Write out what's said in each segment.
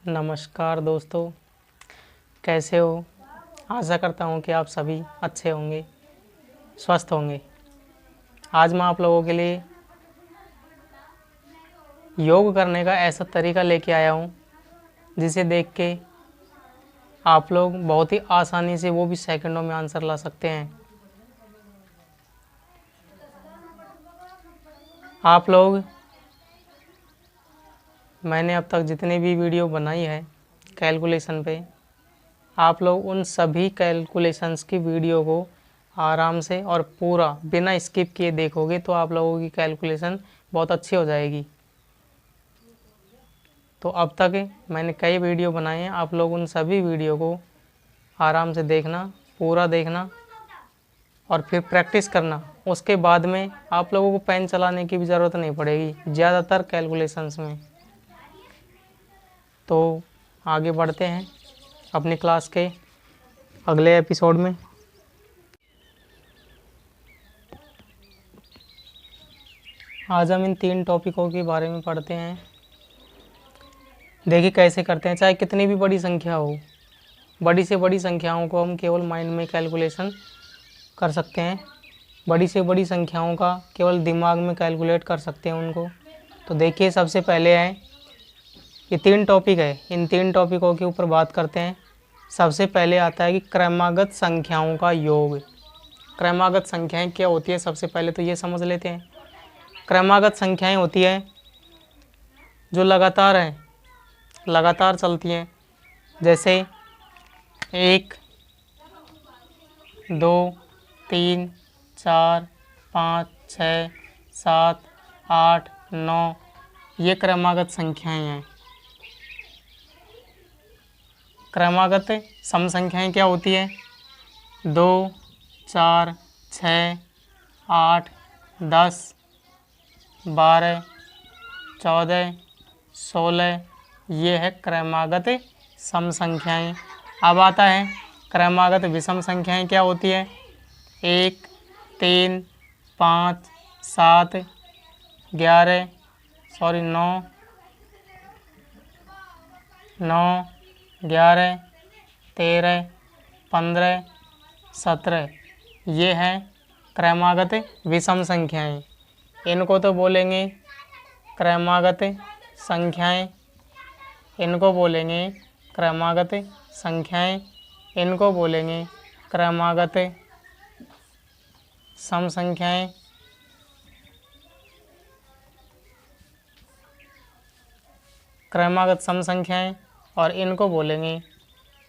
नमस्कार दोस्तों, कैसे हो। आशा करता हूँ कि आप सभी अच्छे होंगे, स्वस्थ होंगे। आज मैं आप लोगों के लिए योग करने का ऐसा तरीका लेके आया हूँ जिसे देख के आप लोग बहुत ही आसानी से, वो भी सेकंडों में आंसर ला सकते हैं। आप लोग, मैंने अब तक जितने भी वीडियो बनाई है कैलकुलेशन पे, आप लोग उन सभी कैलकुलेशंस की वीडियो को आराम से और पूरा बिना स्किप किए देखोगे तो आप लोगों की कैलकुलेशन बहुत अच्छी हो जाएगी। तो अब तक मैंने कई वीडियो बनाए हैं, आप लोग उन सभी वीडियो को आराम से देखना, पूरा देखना और फिर प्रैक्टिस करना। उसके बाद में आप लोगों को पेन चलाने की भी ज़रूरत नहीं पड़ेगी ज़्यादातर कैलकुलेशंस में। तो आगे बढ़ते हैं अपनी क्लास के अगले एपिसोड में। आज हम इन 3 टॉपिकों के बारे में पढ़ते हैं। देखिए कैसे करते हैं। चाहे कितनी भी बड़ी संख्या हो, बड़ी से बड़ी संख्याओं को हम केवल माइंड में कैलकुलेशन कर सकते हैं। बड़ी से बड़ी संख्याओं का केवल दिमाग में कैलकुलेट कर सकते हैं उनको। तो देखिए, सबसे पहले है, ये 3 टॉपिक है, इन 3 टॉपिकों के ऊपर बात करते हैं। सबसे पहले आता है कि क्रमागत संख्याओं का योग। क्रमागत संख्याएं क्या होती है, सबसे पहले तो ये समझ लेते हैं। क्रमागत संख्याएं होती है जो लगातार चलती हैं। जैसे 1, 2, 3, 4, 5, 6, 7, 8, 9, ये क्रमागत संख्याएं हैं। क्रमागत सम संख्याएं क्या होती है? 2, 4, 6, 8, 10, 12, 14, 16, ये है क्रमागत सम संख्याएं। अब आता है क्रमागत विषम संख्याएं क्या होती है? 1, 3, 5, 7, 9, 11, 13, 15, 17, ये है क्रमागत विषम संख्याएं। इनको तो बोलेंगे क्रमागत संख्याएं, इनको बोलेंगे क्रमागत संख्याएं, इनको बोलेंगे क्रमागत सम संख्याएं। क्रमागत सम संख्याएं और इनको बोलेंगे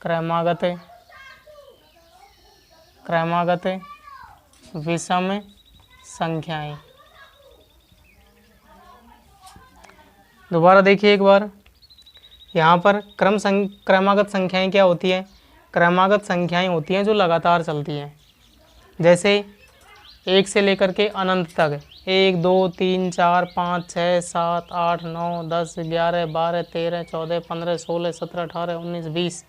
क्रमागत विषम संख्याएं। दोबारा देखिए एक बार, यहाँ पर क्रमागत संख्याएं क्या होती है? क्रमागत संख्याएं होती हैं जो लगातार चलती हैं। जैसे 1 से लेकर के अनंत तक, 1, 2, 3, 4, 5, 6, 7, 8, 9, 10, 11, 12, 13, 14, 15, 16, 17, 18, 19, 20,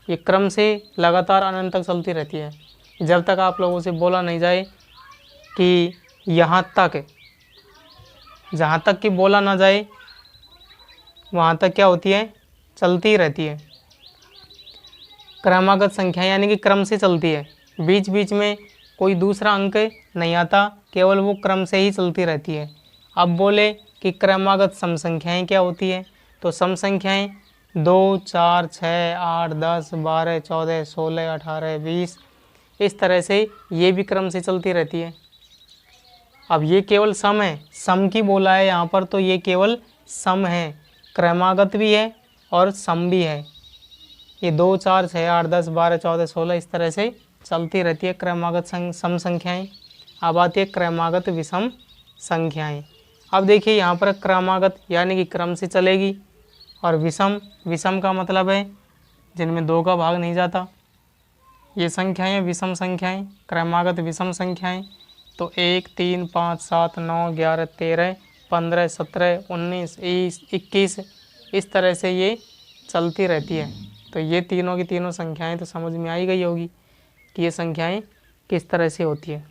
ये क्रम से लगातार अनंत तक चलती रहती है। जब तक आप लोगों से बोला नहीं जाए कि यहाँ तक, जहाँ तक कि बोला ना जाए वहाँ तक क्या होती है? चलती रहती है। क्रमागत संख्या यानी कि क्रम से चलती है, बीच बीच में कोई दूसरा अंक नहीं आता, केवल वो क्रम से ही चलती रहती है। अब बोले कि क्रमागत सम संख्याएँ क्या होती है? तो सम संख्याएँ 2, 4, 6, 8, 10, 12, 14, 16, 18, 20, इस तरह से ये भी क्रम से चलती रहती है। अब ये केवल सम है, सम की बोला है यहाँ पर, तो ये केवल सम है, क्रमागत भी है और सम भी है। ये 2, 4, 6, 8, 10, 12, 14, 16 इस तरह से चलती रहती है क्रमागत सम संख्याएं। अब आती है क्रमागत विषम संख्याएं। अब देखिए यहाँ पर क्रमागत यानी कि क्रम से चलेगी, और विषम का मतलब है जिनमें 2 का भाग नहीं जाता, ये संख्याएं विषम संख्याएं, क्रमागत विषम संख्याएं। तो 1, 3, 5, 7, 9, 11, 13, 15, 17, 19, 20, 21, इस तरह से ये चलती रहती है। तो ये तीनों की तीनों संख्याएं तो समझ में आई गई होगी कि ये संख्याएं किस तरह से होती है,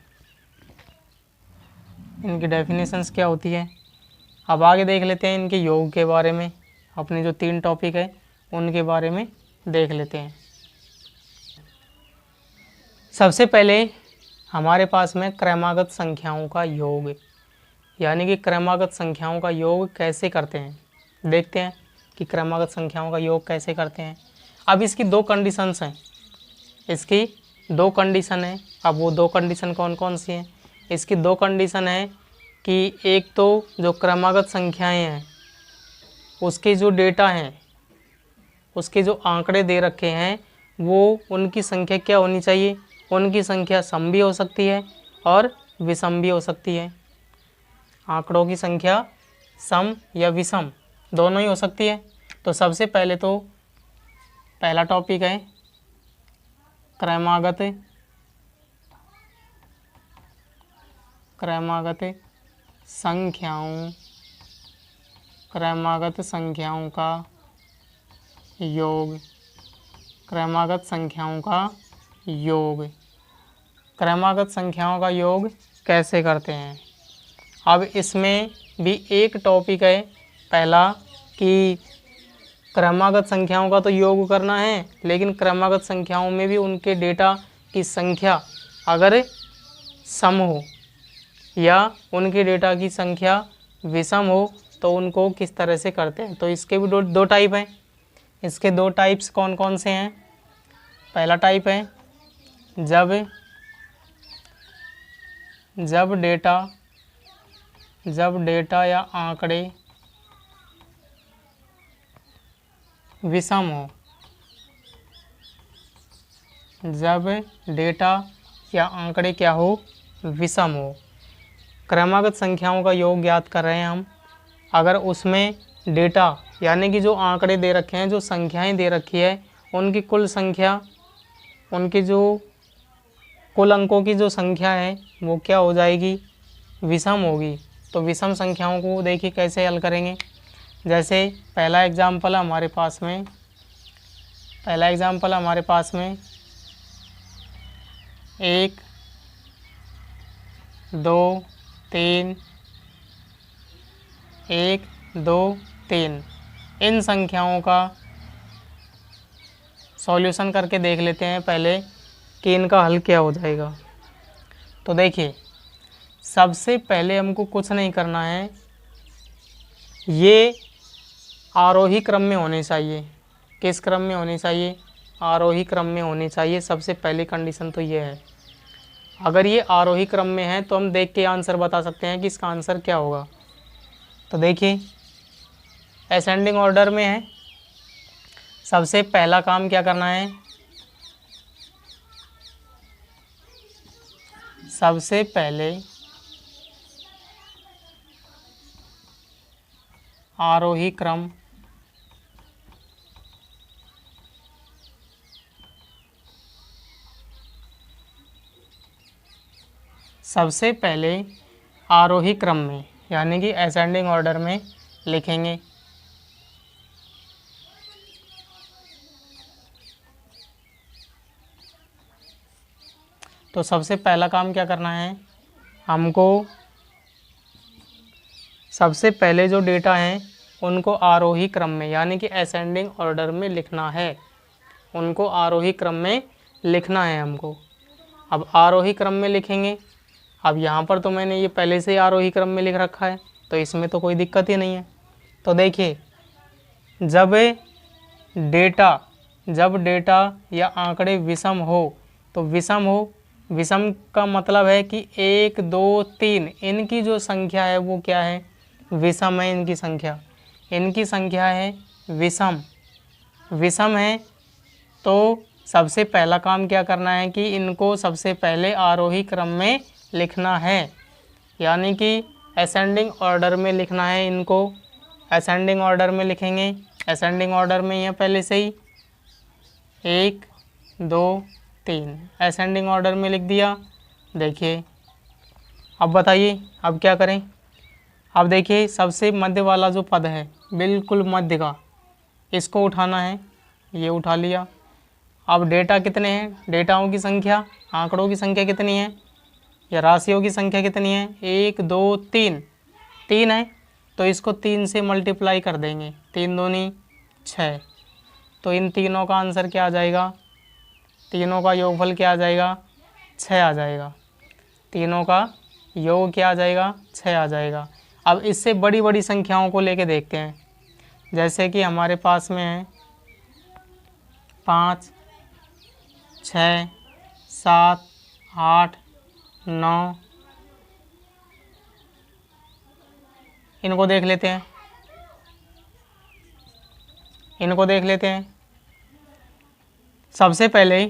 इनकी डेफिनेशंस क्या होती है। अब आगे देख लेते हैं इनके योग के बारे में। अपने जो 3 टॉपिक है उनके बारे में देख लेते हैं। सबसे पहले हमारे पास में क्रमागत संख्याओं का योग, यानी कि क्रमागत संख्याओं का योग कैसे करते हैं। देखते हैं कि क्रमागत संख्याओं का योग कैसे करते हैं। अब इसकी दो कंडीशंस हैं, इसकी दो कंडीशन है। अब वो दो कंडीशन कौन कौन सी हैं? इसकी दो कंडीशन है कि एक तो जो क्रमागत संख्याएं हैं उसके जो डेटा हैं, उसके जो आंकड़े दे रखे हैं, वो उनकी संख्या क्या होनी चाहिए? उनकी संख्या सम भी हो सकती है और विषम भी हो सकती है। आंकड़ों की संख्या सम या विषम दोनों ही हो सकती है। तो सबसे पहले तो पहला टॉपिक है क्रमागत संख्याओं का योग। क्रमागत संख्याओं का योग कैसे करते हैं? अब इसमें भी एक टॉपिक है पहला कि क्रमागत संख्याओं का तो योग करना है, लेकिन क्रमागत संख्याओं में भी उनके डेटा की संख्या अगर सम हो या उनके डेटा की संख्या विषम हो तो उनको किस तरह से करते हैं। तो इसके भी दो टाइप हैं। इसके दो टाइप्स कौन कौन से हैं? पहला टाइप है जब डेटा या आंकड़े विषम हो। जब डेटा या आंकड़े क्या हो? विषम हो। क्रमागत संख्याओं का योग ज्ञात कर रहे हैं हम। अगर उसमें डेटा यानी कि जो आंकड़े दे रखे हैं, जो संख्याएं दे रखी है, उनकी कुल संख्या, उनकी जो कुल अंकों की जो संख्या है वो क्या हो जाएगी? विषम होगी। तो विषम संख्याओं को देखिए कैसे हल करेंगे। जैसे पहला एग्जाम्पल हमारे पास में 1 2 3 1 2 3 इन संख्याओं का सॉल्यूशन करके देख लेते हैं पहले कि इनका हल क्या हो जाएगा। तो देखिए सबसे पहले हमको कुछ नहीं करना है, ये आरोही क्रम में होने चाहिए। किस क्रम में होने चाहिए? आरोही क्रम में होनी चाहिए। सबसे पहली कंडीशन तो ये है। अगर ये आरोही क्रम में है तो हम देख के आंसर बता सकते हैं कि इसका आंसर क्या होगा। तो देखिए असेंडिंग ऑर्डर में है। सबसे पहला काम क्या करना है? सबसे पहले आरोही क्रम में यानी कि असेंडिंग ऑर्डर में लिखेंगे। तो सबसे पहला काम क्या करना है? हमको सबसे पहले जो डेटा हैं उनको आरोही क्रम में यानी कि असेंडिंग ऑर्डर में लिखना है। उनको आरोही क्रम में लिखना है हमको। अब आरोही क्रम में लिखेंगे। अब यहाँ पर तो मैंने ये पहले से ही आरोही क्रम में लिख रखा है, तो इसमें तो कोई दिक्कत ही नहीं है। तो देखिए जब डेटा या आंकड़े विषम हो, तो विषम का मतलब है कि 1 2 3 इनकी जो संख्या है वो क्या है? विषम है। इनकी संख्या है विषम है। तो सबसे पहला काम क्या करना है कि इनको सबसे पहले आरोही क्रम में लिखना है, यानी कि असेंडिंग ऑर्डर में लिखना है। इनको असेंडिंग ऑर्डर में लिखेंगे। असेंडिंग ऑर्डर में ये पहले से ही 1 2 3 असेंडिंग ऑर्डर में लिख दिया। देखिए अब बताइए अब क्या करें? अब देखिए सबसे मध्य वाला जो पद है, बिल्कुल मध्य का, इसको उठाना है। ये उठा लिया। अब डेटा कितने हैं? डेटाओं की संख्या, आंकड़ों की संख्या कितनी है या राशियों की संख्या कितनी है? 1 2 3 है। तो इसको 3 से मल्टीप्लाई कर देंगे। 3 दूनी 6। तो इन तीनों का आंसर क्या आ जाएगा, तीनों का योगफल क्या आ जाएगा, 6 आ जाएगा। तीनों का योग क्या आ जाएगा, 6 आ जाएगा। अब इससे बड़ी बड़ी संख्याओं को लेके देखते हैं। जैसे कि हमारे पास में है 5, 6, 7, 8, 9, इनको देख लेते हैं, इनको देख लेते हैं। सबसे पहले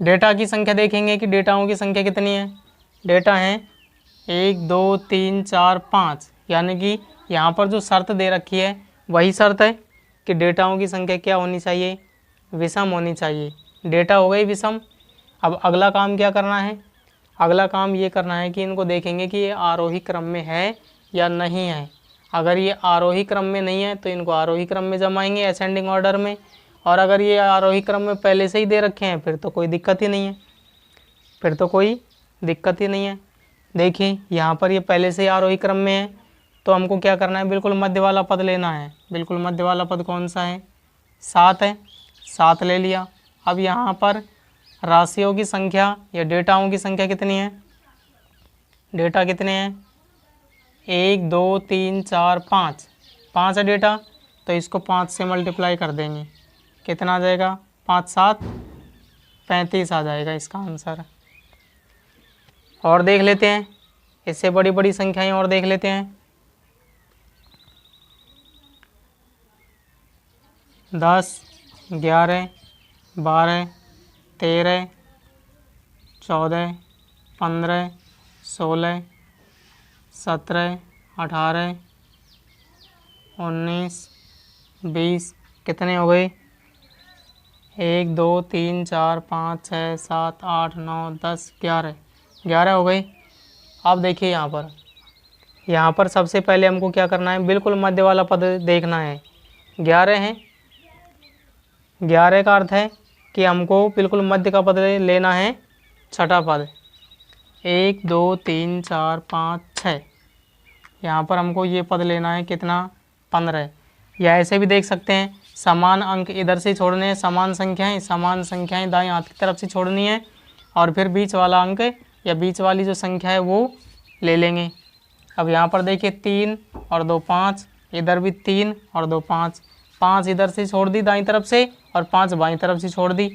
डेटा की संख्या देखेंगे कि डेटाओं की संख्या कितनी है। डेटा है 1, 2, 3, 4, 5, यानी कि यहाँ पर जो शर्त दे रखी है वही शर्त है कि डेटाओं की संख्या क्या होनी चाहिए, विषम होनी चाहिए। डेटा हो गई विषम। अब अगला काम क्या करना है, अगला काम ये करना है कि इनको देखेंगे कि ये आरोही क्रम में है या नहीं है। अगर ये आरोही क्रम में नहीं है तो इनको आरोही क्रम में जमाएंगे असेंडिंग ऑर्डर में, और अगर ये आरोही क्रम में पहले से ही दे रखे हैं फिर तो कोई दिक्कत ही नहीं है, फिर तो कोई दिक्कत ही नहीं है। देखिए यहाँ पर ये पहले से ही आरोही क्रम में है, तो हमको क्या करना है, बिल्कुल मध्य वाला पद लेना है। बिल्कुल मध्य वाला पद कौन सा है, 7 है, 7 ले लिया। अब यहाँ पर राशियों की संख्या या डेटाओं की संख्या कितनी है, डेटा कितने हैं, 1, 2, 3, 4, 5, 5 है डेटा, तो इसको 5 से मल्टीप्लाई कर देंगे, कितना आ जाएगा, 5, 7, 35 आ जाएगा इसका आंसर। और देख लेते हैं, इससे बड़ी बड़ी संख्याएं और देख लेते हैं। 10, 11, 12, 13, 14, 15, 16, 17, 18, 19, 20, कितने हो गए, 1, 2, 3, 4, 5, 6, 7, 8, 9, 10, 11, 11 हो गई। अब देखिए यहाँ पर सबसे पहले हमको क्या करना है, बिल्कुल मध्य वाला पद देखना है। 11 है, 11 का अर्थ है कि हमको बिल्कुल मध्य का पद लेना है, छठा पद। 1, 2, 3, 4, 5, 6, यहाँ पर हमको ये पद लेना है कितना, 15। या ऐसे भी देख सकते हैं, समान अंक इधर से छोड़ने हैं, समान संख्याएं दाएं हाथ की तरफ से छोड़नी है, और फिर बीच वाला अंक या बीच वाली जो संख्या है वो ले लेंगे। अब यहाँ पर देखिए 3 और 2 5, इधर भी 3 और 2 5, 5 इधर से छोड़ दी दाईं तरफ से और 5 बाईं तरफ से छोड़ दी,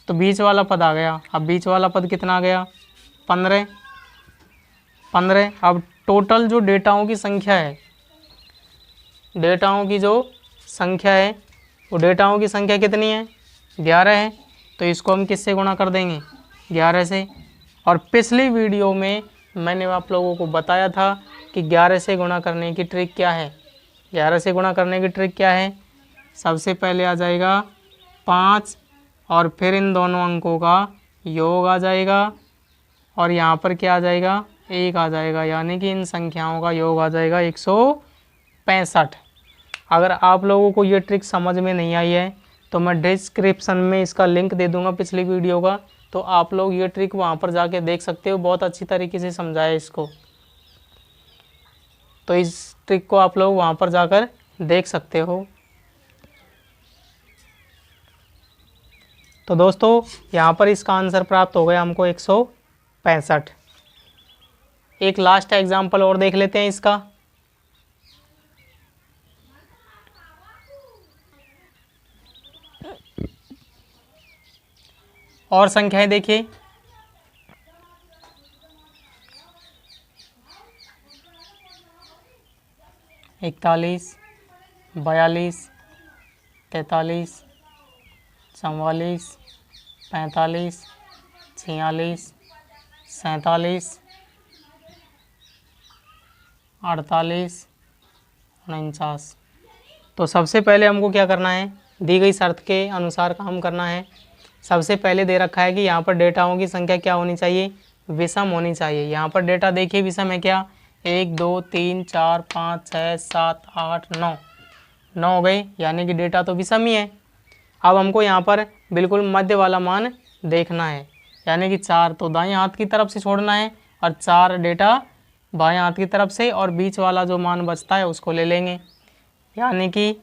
तो बीच वाला पद आ गया। अब बीच वाला पद कितना आ गया, 15, 15। अब टोटल जो डेटाओं की संख्या है, डेटाओं की जो संख्या है वो डेटाओं की संख्या कितनी है, 11 है, तो इसको हम किससे गुणा कर देंगे, 11 से। और पिछली वीडियो में मैंने आप लोगों को बताया था कि 11 से गुणा करने की ट्रिक क्या है। 11 से गुणा करने की ट्रिक क्या है, सबसे पहले आ जाएगा 5 और फिर इन दोनों अंकों का योग आ जाएगा, और यहाँ पर क्या आ जाएगा, 1 आ जाएगा, यानी कि इन संख्याओं का योग आ जाएगा 165। अगर आप लोगों को ये ट्रिक समझ में नहीं आई है तो मैं डिस्क्रिप्शन में इसका लिंक दे दूंगा पिछली वीडियो का, तो आप लोग ये ट्रिक वहाँ पर जाके देख सकते हो, बहुत अच्छी तरीके से समझाया इसको। तो इस ट्रिक को आप लोग वहाँ पर जाकर देख सकते हो। तो दोस्तों यहाँ पर इसका आंसर प्राप्त हो गया हमको 165। एक लास्ट एग्जाम्पल और देख लेते हैं इसका। और संख्याएं देखिए, 41, 42, 43, 44, 45, 46, 47, 48, 49। तो सबसे पहले हमको क्या करना है, दी गई शर्त के अनुसार काम करना है। सबसे पहले दे रखा है कि यहाँ पर डेटाओं की संख्या क्या होनी चाहिए, विषम होनी चाहिए। यहाँ पर डेटा देखिए विषम है क्या, 1, 2, 3, 4, 5, 6, 7, 8, 9, 9 हो गए, यानी कि डेटा तो विषम ही है। अब हमको यहाँ पर बिल्कुल मध्य वाला मान देखना है, यानी कि 4 तो दाएं हाथ की तरफ से छोड़ना है और 4 डेटा बाएं हाथ की तरफ से, और बीच वाला जो मान बचता है उसको ले लेंगे। यानी कि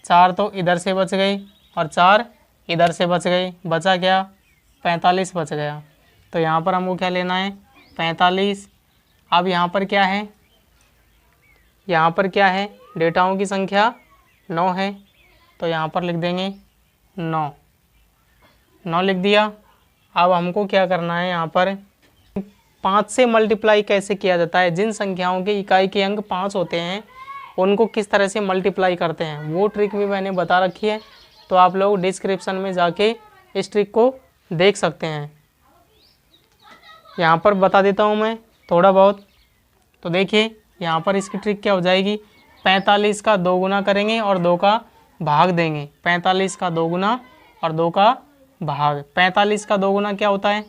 4 तो इधर से बच गए और 4 इधर से बच गए, बचा क्या 45 बच गया। तो यहाँ पर हमको क्या लेना है 45। अब यहाँ पर क्या है, यहाँ पर क्या है, डेटाओं की संख्या 9 है, तो यहाँ पर लिख देंगे 9 लिख दिया। अब हमको क्या करना है, यहाँ पर 5 से मल्टीप्लाई कैसे किया जाता है, जिन संख्याओं के इकाई के अंक 5 होते हैं उनको किस तरह से मल्टीप्लाई करते हैं, वो ट्रिक भी मैंने बता रखी है। तो आप लोग डिस्क्रिप्शन में जाके इस ट्रिक को देख सकते हैं। यहाँ पर बता देता हूँ मैं थोड़ा बहुत। तो देखिए यहाँ पर इसकी ट्रिक क्या हो जाएगी, 45 का 2 गुना करेंगे और 2 का भाग देंगे। 45 का 2 गुना और 2 का भाग। 45 का 2 गुना क्या होता है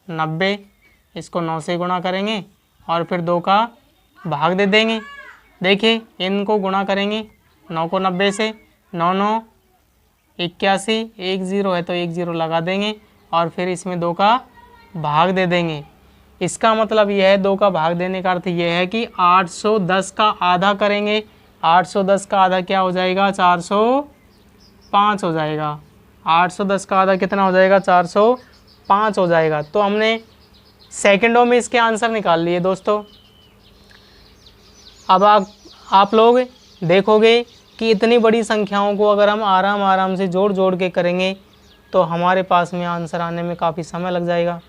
90, इसको 9 से गुणा करेंगे और फिर 2 का भाग दे देंगे। देखिए इनको गुणा करेंगे 9 को 90 से, 9 9 81, 1 0 है तो 1 0 लगा देंगे और फिर इसमें 2 का भाग दे देंगे। इसका मतलब यह है 2 का भाग देने का अर्थ यह है कि 810 का आधा करेंगे। 810 का आधा क्या हो जाएगा 405 हो जाएगा। 810 का आधा कितना हो जाएगा 405 हो जाएगा। तो हमने सेकंडों में इसके आंसर निकाल लिए दोस्तों। अब आप लोग देखोगे कि इतनी बड़ी संख्याओं को अगर हम आराम से जोड़ जोड़ के करेंगे तो हमारे पास में आंसर आने में काफ़ी समय लग जाएगा।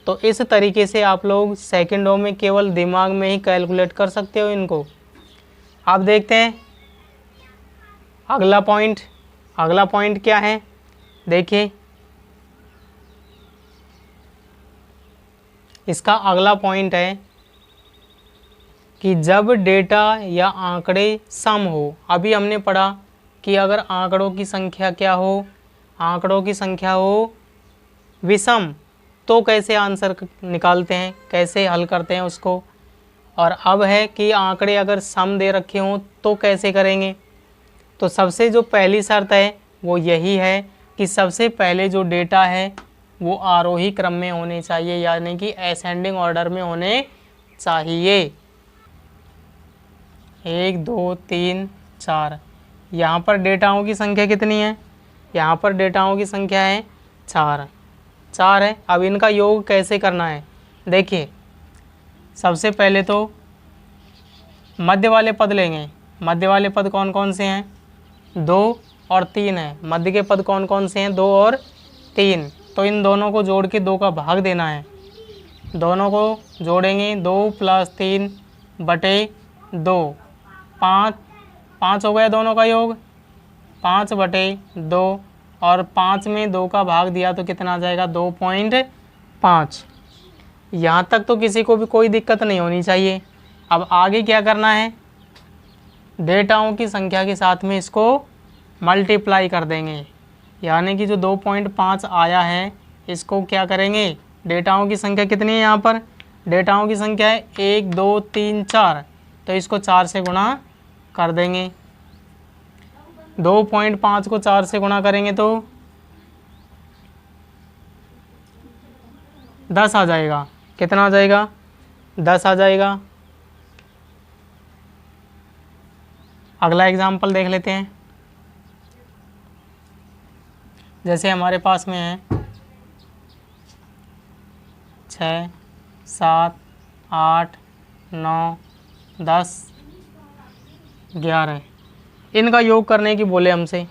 तो इस तरीके से आप लोग सेकंडों में केवल दिमाग में ही कैलकुलेट कर सकते हो इनको। अब देखते हैं अगला पॉइंट। अगला पॉइंट क्या है, देखिए इसका अगला पॉइंट है कि जब डेटा या आंकड़े सम हो। अभी हमने पढ़ा कि अगर आंकड़ों की संख्या क्या हो, आंकड़ों की संख्या हो विषम, तो कैसे आंसर निकालते हैं, कैसे हल करते हैं उसको। और अब है कि आंकड़े अगर सम दे रखे हों तो कैसे करेंगे। तो सबसे जो पहली शर्त है वो यही है कि सबसे पहले जो डेटा है वो आरोही क्रम में होने चाहिए, यानी कि असेंडिंग ऑर्डर में होने चाहिए। 1 2 3 4। यहाँ पर डेटाओं की संख्या कितनी है, यहाँ पर डेटाओं की संख्या है 4 है। अब इनका योग कैसे करना है, देखिए सबसे पहले तो मध्य वाले पद लेंगे। मध्य वाले पद कौन कौन से हैं, 2 और 3 है। मध्य के पद कौन कौन से हैं, 2 और 3। तो इन दोनों को जोड़ के 2 का भाग देना है। दोनों को जोड़ेंगे 2 + 3 बटे 2, 5 हो गया दोनों का योग, 5 बटे 2 और 5 में 2 का भाग दिया तो कितना आ जाएगा 2.5। यहाँ तक तो किसी को भी कोई दिक्कत नहीं होनी चाहिए। अब आगे क्या करना है, डेटाओं की संख्या के साथ में इसको मल्टीप्लाई कर देंगे, यानी कि जो 2.5 आया है इसको क्या करेंगे, डेटाओं की संख्या कितनी है, यहाँ पर डेटाओं की संख्या है 1 2 3 4, तो इसको 4 से गुणा कर देंगे। 2.5 को 4 से गुणा करेंगे तो 10 आ जाएगा। कितना आ जाएगा 10 आ जाएगा। अगला एग्जाम्पल देख लेते हैं। जैसे हमारे पास में है 6 7 8 9 10 11। इनका योग करने की बोले हमसे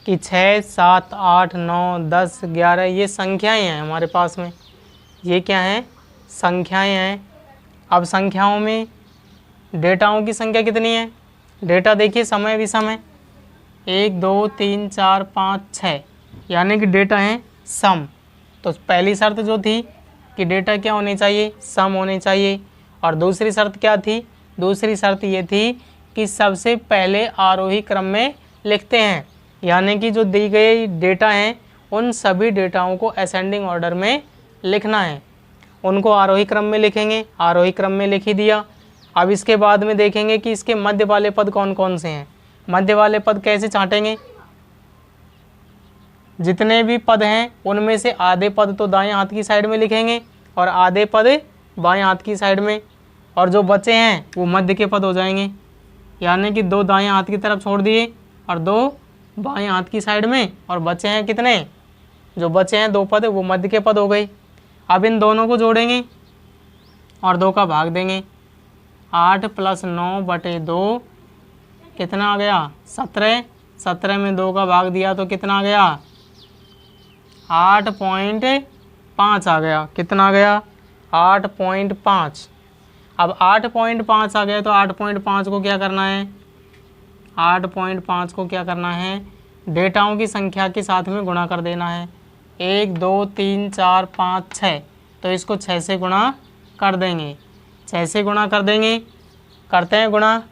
कि 6 7 8 9 10 11 ये संख्याएं हैं हमारे पास में, ये क्या हैं, संख्याएं हैं। अब संख्याओं में डेटाओं की संख्या कितनी है, डेटा देखिए समय विषम है, 1 2 3 4 5 6, यानी कि डेटा हैं सम। तो पहली शर्त जो थी कि डेटा क्या होने चाहिए, सम होने चाहिए। और दूसरी शर्त क्या थी, दूसरी शर्त ये थी कि सबसे पहले आरोही क्रम में लिखते हैं, यानी कि जो दी गई डेटा हैं उन सभी डेटाओं को असेंडिंग ऑर्डर में लिखना है। उनको आरोही क्रम में लिखेंगे, आरोही क्रम में लिख ही दिया। अब इसके बाद में देखेंगे कि इसके मध्य वाले पद कौन कौन से हैं। मध्य वाले पद कैसे छांटेंगे, जितने भी पद हैं उनमें से आधे पद तो दाएं हाथ की साइड में लिखेंगे और आधे पद बाएं हाथ की साइड में, और जो बचे हैं वो मध्य के पद हो जाएंगे। यानी कि 2 दाएं हाथ की तरफ छोड़ दिए और 2 बाएं हाथ की साइड में, और बचे हैं कितने, जो बचे हैं 2 पद वो मध्य के पद हो गए। अब इन दोनों को जोड़ेंगे और 2 का भाग देंगे। 8 + 9/2 कितना आ गया 17। 17 में 2 का भाग दिया तो कितना आ गया 8.5 आ गया। कितना आ गया 8.5। अब 8.5 आ गया तो 8.5 को क्या करना है, 8.5 को क्या करना है, डेटाओं की संख्या के साथ में गुणा कर देना है। 1 2 3 4 5 6, तो इसको 6 से गुणा कर देंगे। 6 से गुणा कर देंगे, करते हैं गुणा।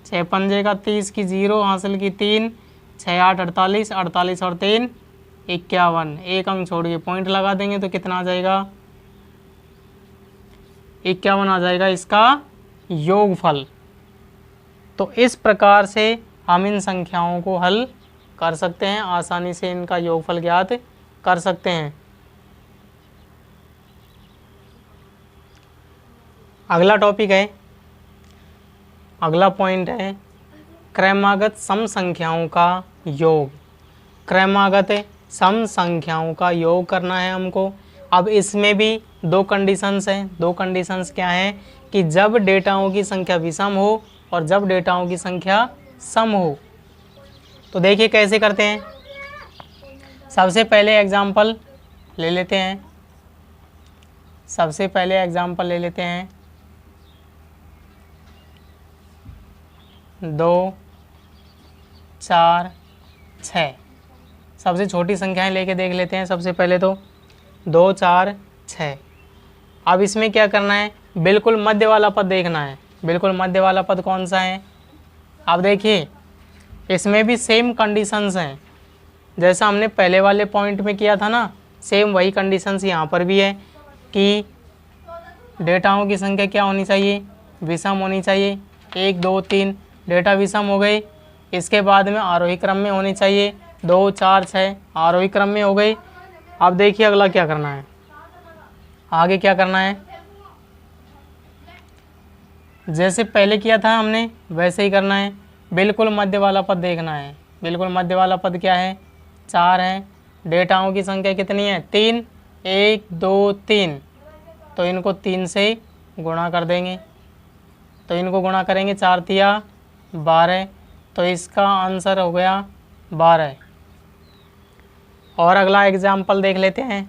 6 पंजे का 30 की 0 हासिल की 3, 6 8 48, 48 और 3 51। एक अंक छोड़ के पॉइंट लगा देंगे तो कितना आ जाएगा 51 आ जाएगा इसका योगफल। तो इस प्रकार से हम इन संख्याओं को हल कर सकते हैं, आसानी से इनका योगफल ज्ञात कर सकते हैं। अगला टॉपिक है, अगला पॉइंट है क्रमागत सम संख्याओं का योग। क्रमागत सम संख्याओं का योग करना है हमको। अब इसमें भी 2 कंडीशंस हैं। 2 कंडीशंस क्या हैं कि जब डेटाओं की संख्या विषम हो और जब डेटाओं की संख्या सम हो। तो देखिए कैसे करते हैं। सबसे पहले एग्जाम्पल ले लेते हैं। 2 4 6, सबसे छोटी संख्याएं लेके देख लेते हैं। सबसे पहले तो 2 4 6। अब इसमें क्या करना है, बिल्कुल मध्य वाला पद देखना है। बिल्कुल मध्य वाला पद कौन सा है। अब देखिए इसमें भी सेम कंडीशंस हैं, जैसा हमने पहले वाले पॉइंट में किया था ना, सेम वही कंडीशंस यहाँ पर भी है कि डेटाओं की संख्या क्या होनी चाहिए, विषम होनी चाहिए। 1 2 3 डेटा विषम हो गई। इसके बाद में आरोही क्रम में होनी चाहिए। 2 4 6 आरोही क्रम में हो गई। अब देखिए अगला क्या करना है, आगे क्या करना है, जैसे पहले किया था हमने वैसे ही करना है। बिल्कुल मध्य वाला पद देखना है। बिल्कुल मध्य वाला पद क्या है, 4 है। डेटाओं की संख्या कितनी है, 3, 1 2 3, तो इनको 3 से गुणा कर देंगे। तो इनको गुणा करेंगे, 4 तिया 12, तो इसका आंसर हो गया 12। और अगला एग्जाम्पल देख लेते हैं।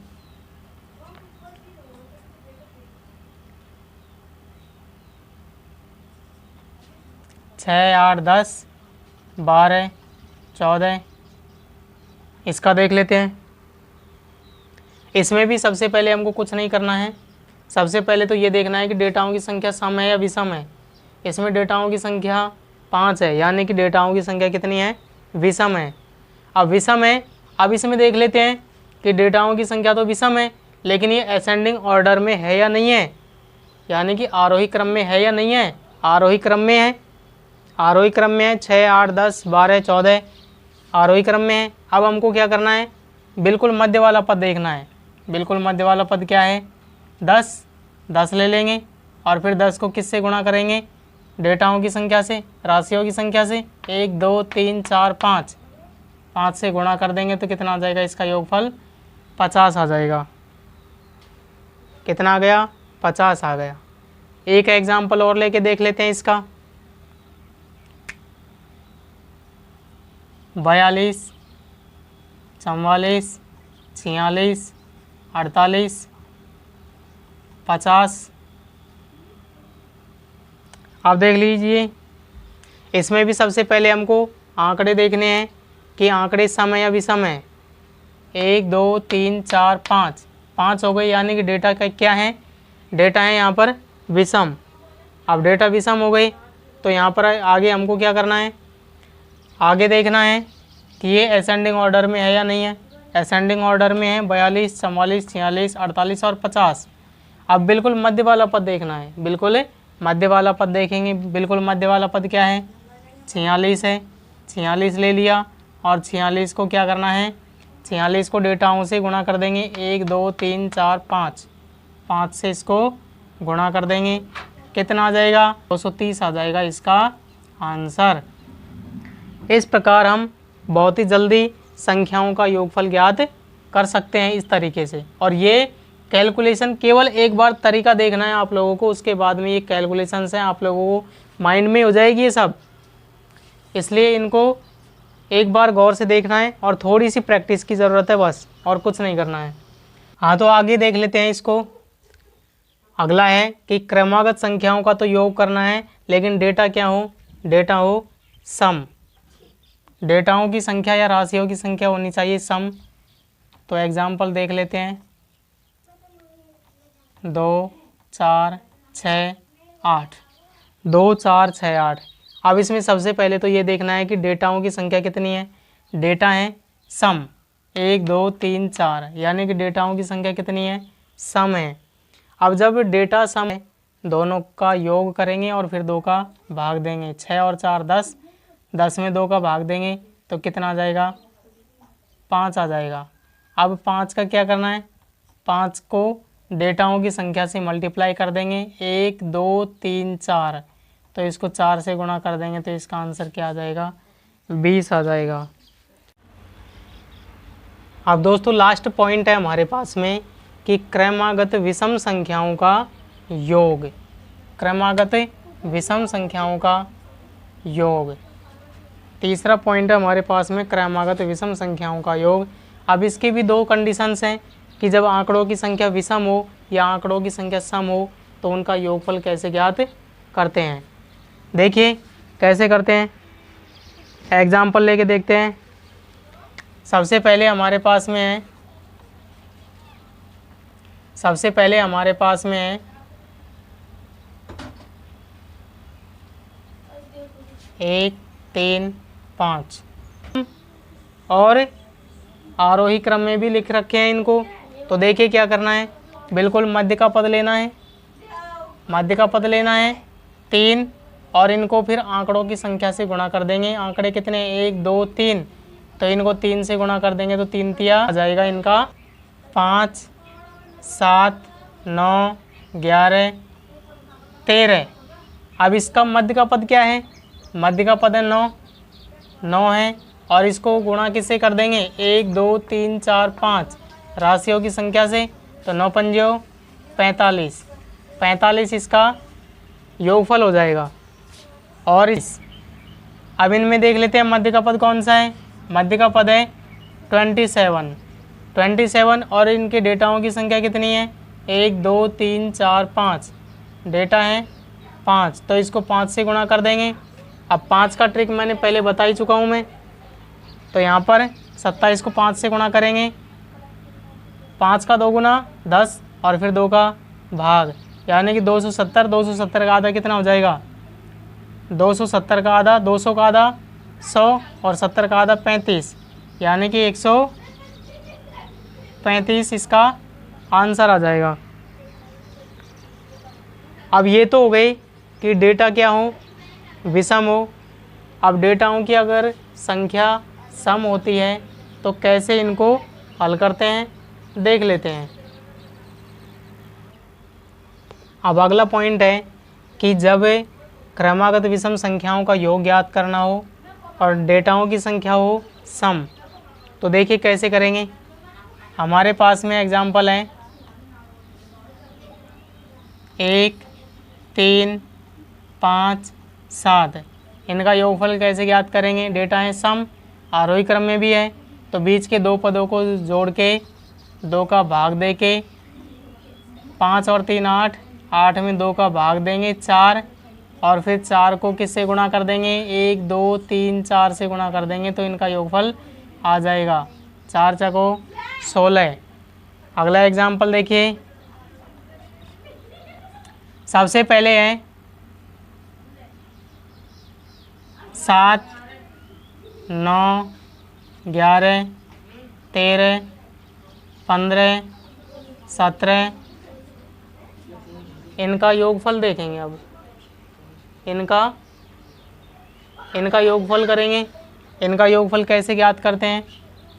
6 8 10 12 14, इसका देख लेते हैं। इसमें भी सबसे पहले हमको कुछ नहीं करना है। सबसे पहले तो ये देखना है कि डेटाओं की संख्या सम है या विषम है। इसमें डेटाओं की संख्या 5 है, यानी कि डेटाओं की संख्या कितनी है, विषम है। अब विषम है, अब इसमें देख लेते हैं कि डेटाओं की संख्या तो विषम है, लेकिन ये असेंडिंग ऑर्डर में है या नहीं है, यानी कि आरोही क्रम में है या नहीं है। आरोही क्रम में है, आरोही क्रम में है। 6 8 10 12 14 आरोही क्रम में है। अब हमको क्या करना है, बिल्कुल मध्य वाला पद देखना है। बिल्कुल मध्य वाला पद क्या है, 10। 10 ले लेंगे और फिर 10 को किससे गुणा करेंगे, डेटाओं की संख्या से, राशियों की संख्या से। 1 2 3 4 5, 5 से गुणा कर देंगे तो कितना आ जाएगा, इसका योगफल 50 आ जाएगा। कितना आ गया, 50 आ गया। एक एग्जाम्पल और लेके देख लेते हैं इसका। 42 44 46 48 50। अब देख लीजिए, इसमें भी सबसे पहले हमको आंकड़े देखने हैं कि आंकड़े सम है या विषम है। 1 2 3 4 5, 5 हो गई, यानी कि डेटा का क्या है, डेटा है यहाँ पर विषम। अब डेटा विषम हो गई तो यहाँ पर आगे हमको क्या करना है, आगे देखना है कि ये असेंडिंग ऑर्डर में है या नहीं है। असेंडिंग ऑर्डर में है, 42 44 46 48 और 50। अब बिल्कुल मध्य वाला पद देखना है। बिल्कुल मध्य वाला पद देखेंगे। बिल्कुल मध्य वाला पद क्या है, 46 है। 46 ले लिया और 46 को क्या करना है, 46 को डेटाओं से गुणा कर देंगे। 1 2 3 4 5, 5 से इसको गुणा कर देंगे। कितना आ जाएगा, 230 आ जाएगा इसका आंसर। इस प्रकार हम बहुत ही जल्दी संख्याओं का योगफल ज्ञात कर सकते हैं इस तरीके से। और ये कैलकुलेशन केवल एक बार तरीका देखना है आप लोगों को, उसके बाद में ये कैलकुलेशंस हैं आप लोगों को माइंड में हो जाएगी ये सब, इसलिए इनको एक बार गौर से देखना है और थोड़ी सी प्रैक्टिस की ज़रूरत है बस, और कुछ नहीं करना है। हाँ तो आगे देख लेते हैं इसको। अगला है कि क्रमागत संख्याओं का तो योग करना है, लेकिन डेटा क्या हो, डेटा हो सम। डेटाओं की संख्या या राशियों की संख्या होनी चाहिए सम। तो एग्जाम्पल देख लेते हैं, 2 4 6 8, 2 4 6 8। अब इसमें सबसे पहले तो ये देखना है कि डेटाओं की संख्या कितनी है। डेटा है सम 1 2 3 4, यानी कि डेटाओं की संख्या कितनी है, सम है। अब जब डेटा सम है, दोनों का योग करेंगे और फिर 2 का भाग देंगे। 6 और 4 10, 10 में 2 का भाग देंगे तो कितना आ जाएगा, 5 आ जाएगा। अब 5 का क्या करना है, 5 को डेटाओं की संख्या से मल्टीप्लाई कर देंगे, 1 2 3 4, तो इसको 4 से गुणा कर देंगे तो इसका आंसर क्या आ जाएगा, 20 आ जाएगा। अब दोस्तों लास्ट पॉइंट है हमारे पास में कि क्रमागत विषम संख्याओं का योग। क्रमागत विषम संख्याओं का योग तीसरा पॉइंट है हमारे पास में, क्रमागत विषम संख्याओं का योग। अब इसकी भी 2 कंडीशंस हैं कि जब आंकड़ों की संख्या विषम हो या आंकड़ों की संख्या सम हो तो उनका योगफल कैसे ज्ञात करते हैं। देखिए कैसे करते हैं, एग्जाम्पल लेके देखते हैं। सबसे पहले हमारे पास में है 1 3 5 और आरोही क्रम में भी लिख रखे हैं इनको। तो देखिए क्या करना है, बिल्कुल मध्य का पद लेना है, मध्य का पद लेना है 3, और इनको फिर आंकड़ों की संख्या से गुणा कर देंगे। आंकड़े कितने, 1 2 3, तो इनको 3 से गुणा कर देंगे तो 3 तिया आ जाएगा इनका 5 7 9 11 13। अब इसका मध्य का पद क्या है, मध्य का पद है 9 है, और इसको गुणा किससे कर देंगे, 1 2 3 4 5 राशियों की संख्या से, तो 9 पंजो 45 इसका योगफल हो जाएगा। और अब इनमें देख लेते हैं मध्य का पद कौन सा है, मध्य का पद है 27, और इनके डेटाओं की संख्या कितनी है, 1 2 3 4 5, डेटा है 5, तो इसको 5 से गुणा कर देंगे। अब 5 का ट्रिक मैंने पहले बता ही चुका हूँ मैं, तो यहाँ पर 27 को 5 से गुणा करेंगे, 5 का 2 गुना 10 और फिर 2 का भाग, यानी कि 270। 270 का आधा कितना हो जाएगा, 270 का आधा 200 का आधा 100 और 70 का आधा 35, यानी कि 135 इसका आंसर आ जाएगा। अब ये तो हो गई कि डेटा क्या हो, विषम हो। अब डेटाओं की अगर संख्या सम होती है तो कैसे इनको हल करते हैं देख लेते हैं। अब अगला पॉइंट है कि जब क्रमागत विषम संख्याओं का योग ज्ञात करना हो और डेटाओं की संख्या हो सम, तो देखिए कैसे करेंगे। हमारे पास में एग्जाम्पल है 1 3 5 7, इनका योगफल कैसे ज्ञात करेंगे। डेटा है सम, आरोही क्रम में भी है, तो बीच के 2 पदों को जोड़ के 2 का भाग दे के 5 और 3 8, 8 में 2 का भाग देंगे 4, और फिर 4 को किससे गुणा कर देंगे, 1 2 3 4 से गुणा कर देंगे तो इनका योगफल आ जाएगा 4 चको 16। अगला एग्जाम्पल देखिए, सबसे पहले है 7 9 11 13 15 17, इनका योगफल देखेंगे। अब इनका योगफल करेंगे। इनका योगफल कैसे ज्ञात करते हैं,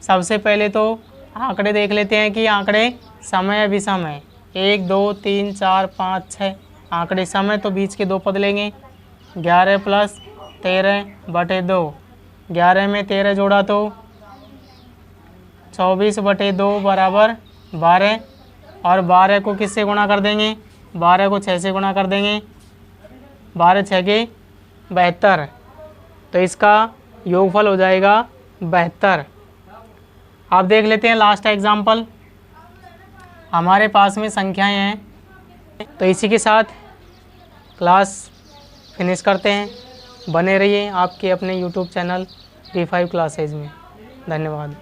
सबसे पहले तो आंकड़े देख लेते हैं कि आंकड़े सम है विषम है। 1 2 3 4 5 6 आंकड़े सम है, तो बीच के 2 पद लेंगे, 11 + 13/2। 11 में 13 जोड़ा तो 24/2 बराबर 12। और 12 को किससे गुणा कर देंगे? 12 को 6 से गुणा कर देंगे। 12 6 के 72। तो इसका योगफल हो जाएगा 72। आप देख लेते हैं लास्ट एग्जाम्पल। हमारे पास में संख्याएं हैं। तो इसी के साथ क्लास फिनिश करते हैं। बने रहिए आपके अपने YouTube चैनल P5 क्लासेज में। धन्यवाद।